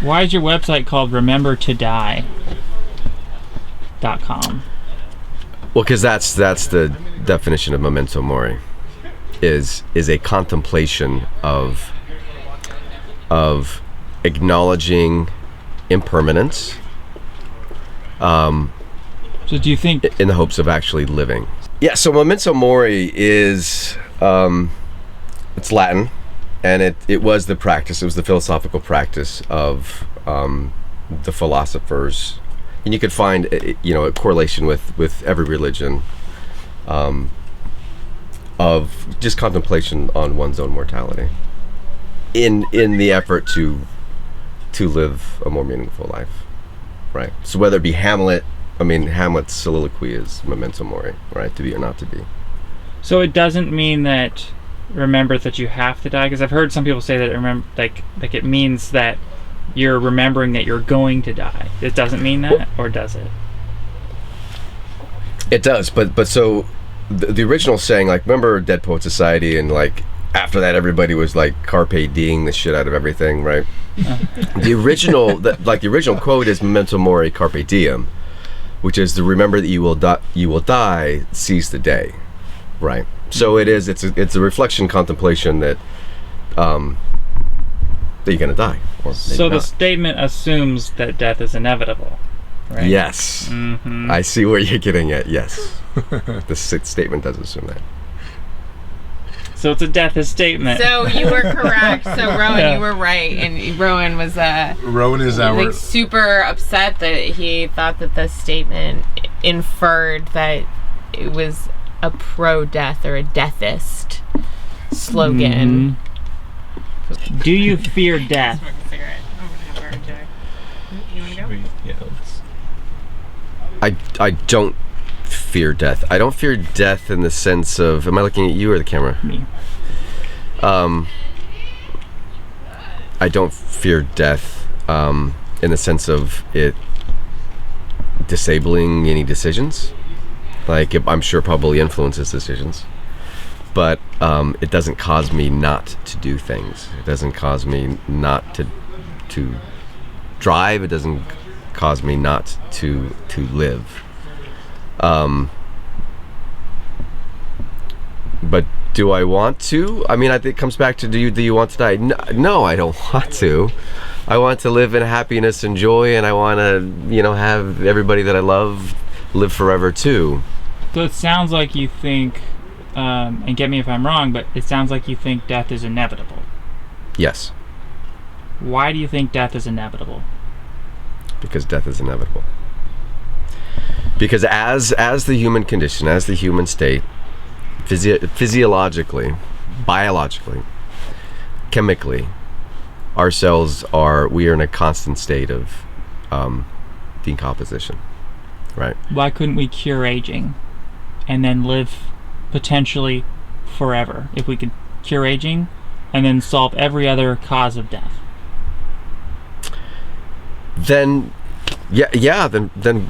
Why is your website called remembertodie.com? Well, because that's the definition of Memento Mori, is a contemplation of acknowledging impermanence. So do you think... in the hopes of actually living. Yeah, so Memento Mori is, it's Latin, and it was the practice, it was the philosophical practice of the philosophers. And you could find, a correlation with every religion, of just contemplation on one's own mortality in the effort to live a more meaningful life, right? So whether it be Hamlet's soliloquy is Memento Mori, right? To be or not to be. So it doesn't mean that remember that you have to die, because I've heard some people say that it means that you're remembering that you're going to die. It doesn't mean that, or does it? It does, but so the original saying, like, remember Dead Poet Society, and like after that everybody was like carpe diem the shit out of everything, right? The original quote is Memento Mori carpe diem, which is to remember that you will die, seize the day, right? So it's a reflection, contemplation that you're gonna die. So the statement assumes that death is inevitable, right? Yes. Mm-hmm. I see where you're getting at. Yes. The statement does assume that. So it's a death statement. So you were correct. So Rowan, you were right, and Rowan was Rowan is our super upset that he thought that the statement inferred that it was a pro-death or a deathist slogan. Mm-hmm. Do you fear death? Smoke a cigarette. I'm gonna have a Jack. You wanna go? Yeah. I don't fear death. I don't fear death in the sense of, am I looking at you or the camera? Me. I don't fear death in the sense of it disabling any decisions. Like, I'm sure probably influences decisions, but it doesn't cause me not to do things. It doesn't cause me not to drive. It doesn't cause me not to live. But do I want to? I mean, I think it comes back to do you want to die? No, I don't want to. I want to live in happiness and joy, and I want to, have everybody that I love live forever too. So it sounds like you think, and get me if I'm wrong, but it sounds like you think death is inevitable. Yes. Why do you think death is inevitable? Because death is inevitable. Because as the human condition, as the human state, physiologically, biologically, chemically, we are in a constant state of decomposition, right? Why couldn't we cure aging and then live potentially forever? If we could cure aging and then solve every other cause of death, then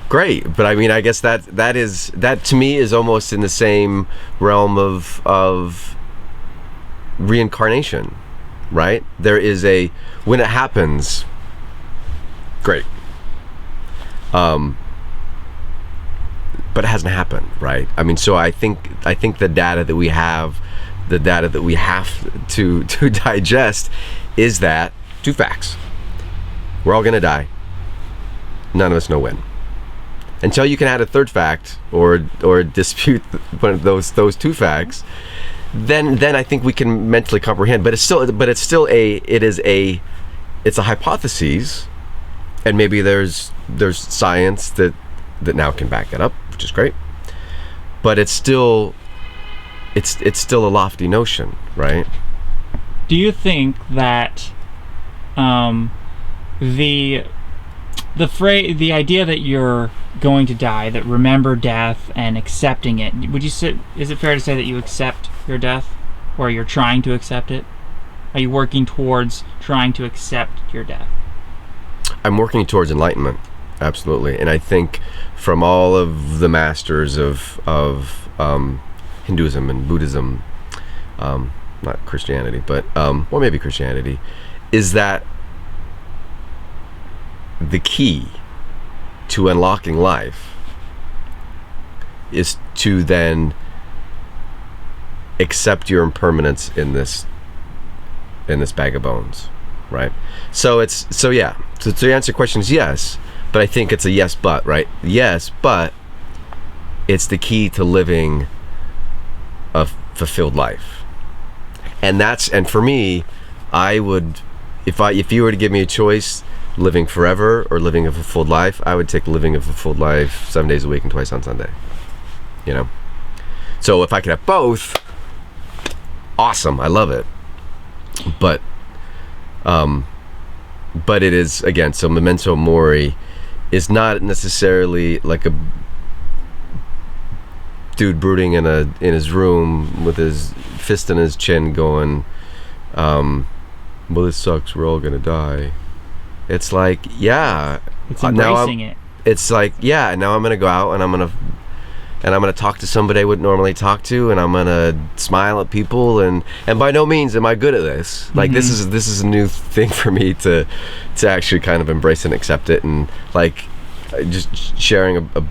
great. But I mean, I guess that to me is almost in the same realm of reincarnation, right? There is when it happens, great. But it hasn't happened, right? I mean, so I think the data that we have to digest is that two facts. We're all gonna die. None of us know when. Until you can add a third fact or dispute one of those two facts, then I think we can mentally comprehend. But it's still a hypothesis, and maybe there's science that now can back it up, which is great. But it's still a lofty notion, right? Do you think that the idea that you're going to die, that remember death and accepting it, is it fair to say that you accept your death, or you're trying to accept it? Are you working towards trying to accept your death? I'm working towards enlightenment, absolutely. And I think from all of the masters of Hinduism and Buddhism, not Christianity, but or maybe Christianity, is that the key to unlocking life is to then accept your impermanence in this bag of bones, right? So to answer your question is yes, but I think it's a yes but, right? Yes, but it's the key to living a fulfilled life. And for me, I would, if you were to give me a choice, living forever or living a fulfilled life, I would take living a fulfilled life 7 days a week and twice on Sunday. You know? So if I could have both, awesome, I love it. But it is, again, so Memento Mori is not necessarily like a dude brooding in his room with his fist in his chin going, well, this sucks, we're all gonna die. It's like, yeah, it's embracing it. It's like, yeah, now I'm gonna go out and I'm gonna talk to somebody I wouldn't normally talk to, and I'm gonna smile at people, and by no means am I good at this. Like, this is a new thing for me to actually kind of embrace and accept it. And like, just sharing a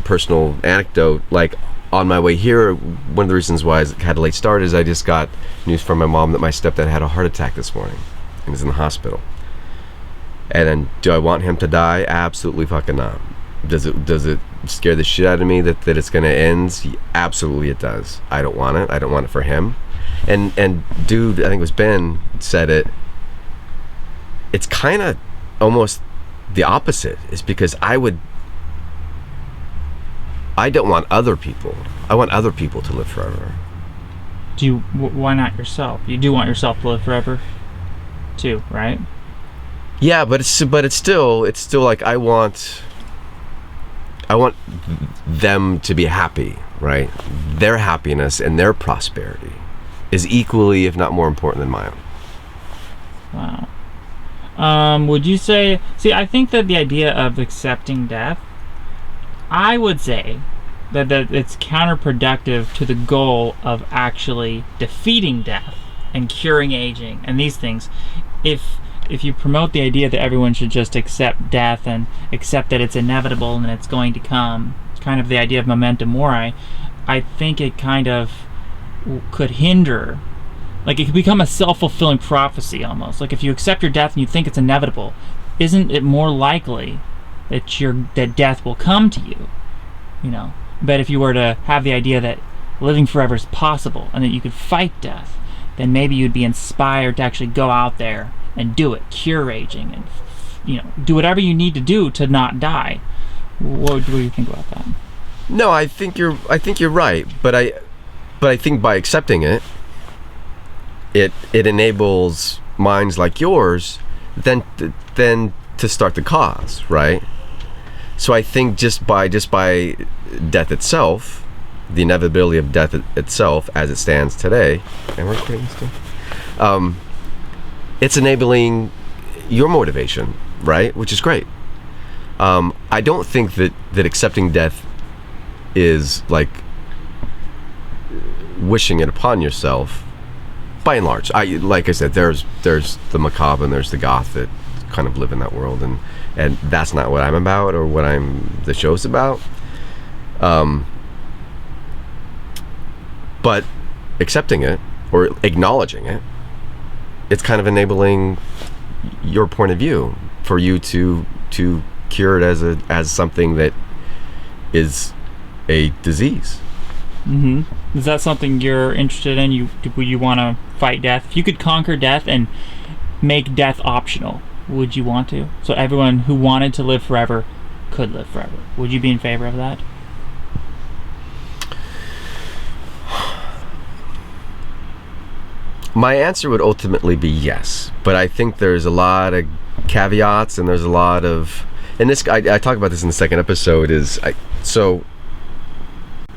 personal anecdote, like on my way here, one of the reasons why I had a late start is I just got news from my mom that my stepdad had a heart attack this morning and is in the hospital. And then, do I want him to die? Absolutely fucking not. Does it scare the shit out of me that it's gonna end? Absolutely it does. I don't want it. I don't want it for him. And dude, I think it was Ben said it. It's kind of almost the opposite. Is because I don't want other people. I want other people to live forever. Why not yourself? You do want yourself to live forever, too, right? Yeah, but it's still like I want them to be happy, right? Their happiness and their prosperity is equally, if not more important than mine. Wow. Would you say? See, I think that the idea of accepting death, I would say that it's counterproductive to the goal of actually defeating death and curing aging and these things. If you promote the idea that everyone should just accept death and accept that it's inevitable and it's going to come, kind of the idea of memento mori, I think it kind of could hinder, like it could become a self-fulfilling prophecy almost. Like if you accept your death and you think it's inevitable, isn't it more likely that death will come to you? You know, but if you were to have the idea that living forever is possible and that you could fight death, then maybe you'd be inspired to actually go out there and do it, cure aging, and do whatever you need to do to not die. What do you think about that? No, I think you're right, but I think by accepting it enables minds like yours then to start the cause, right? So I think just by death itself, the inevitability of death itself as it stands today, and we're recording this too, it's enabling your motivation, right? Which is great. I don't think that accepting death is like wishing it upon yourself. By and large, like I said, there's the macabre and there's the goth that kind of live in that world, and that's not what I'm about or what the show's about. But accepting it or acknowledging it, it's kind of enabling your point of view for you to cure it as something that is a disease. Mm-hmm. Is that something you're interested in? Would you want to fight death? If you could conquer death and make death optional, would you want to? So everyone who wanted to live forever could live forever. Would you be in favor of that? My answer would ultimately be yes, but I think there's a lot of caveats and there's a lot of, and this I talk about this in the second episode.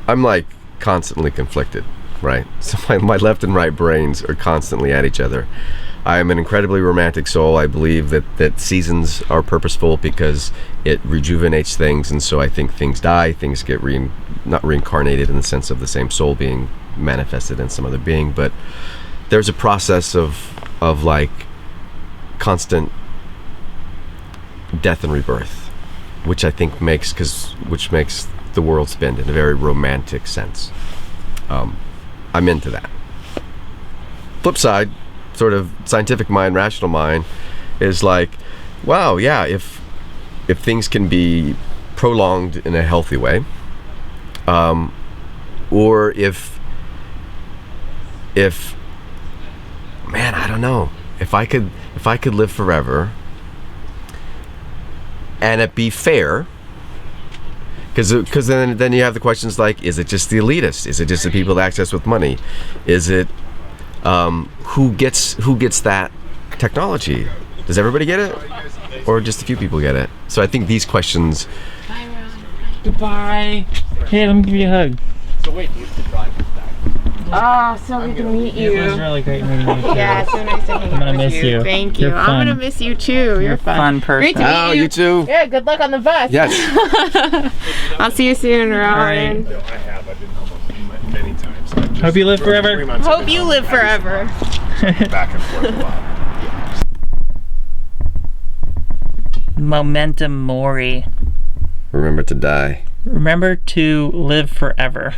I'm like constantly conflicted, right? So my left and right brains are constantly at each other. I am an incredibly romantic soul. I believe that seasons are purposeful because it rejuvenates things, and so I think things die, things get not reincarnated in the sense of the same soul being manifested in some other being, but there's a process of like constant death and rebirth, which I think makes the world spin in a very romantic sense. I'm into that. Flip side, sort of scientific mind, rational mind, is like, wow, yeah, if things can be prolonged in a healthy way, or if man, I don't know, if I could live forever and it be fair, because then you have the questions like, is it just the elitists? Is it just the people with access with money? Is it who gets that technology? Does everybody get it, or just a few people get it? So I think these questions. Bye, Ron. Goodbye. Hey, let me give you a hug. So wait, you used to drive this back. Oh, so we can meet you. It was really great meeting you. Too. Yeah, so nice to hang out I'm gonna with miss you. Thank you. You're I'm fun. gonna miss you too. You're a fun person. Great to meet Oh, you too. Yeah, good luck on the bus. Yes. I'll see you soon, Ron. No, I have. I've been almost many times. I just Hope you live drove forever. 3 months Hope ago. you live forever. Back and forth a lot. Memento Mori. Remember to die. Remember to live forever.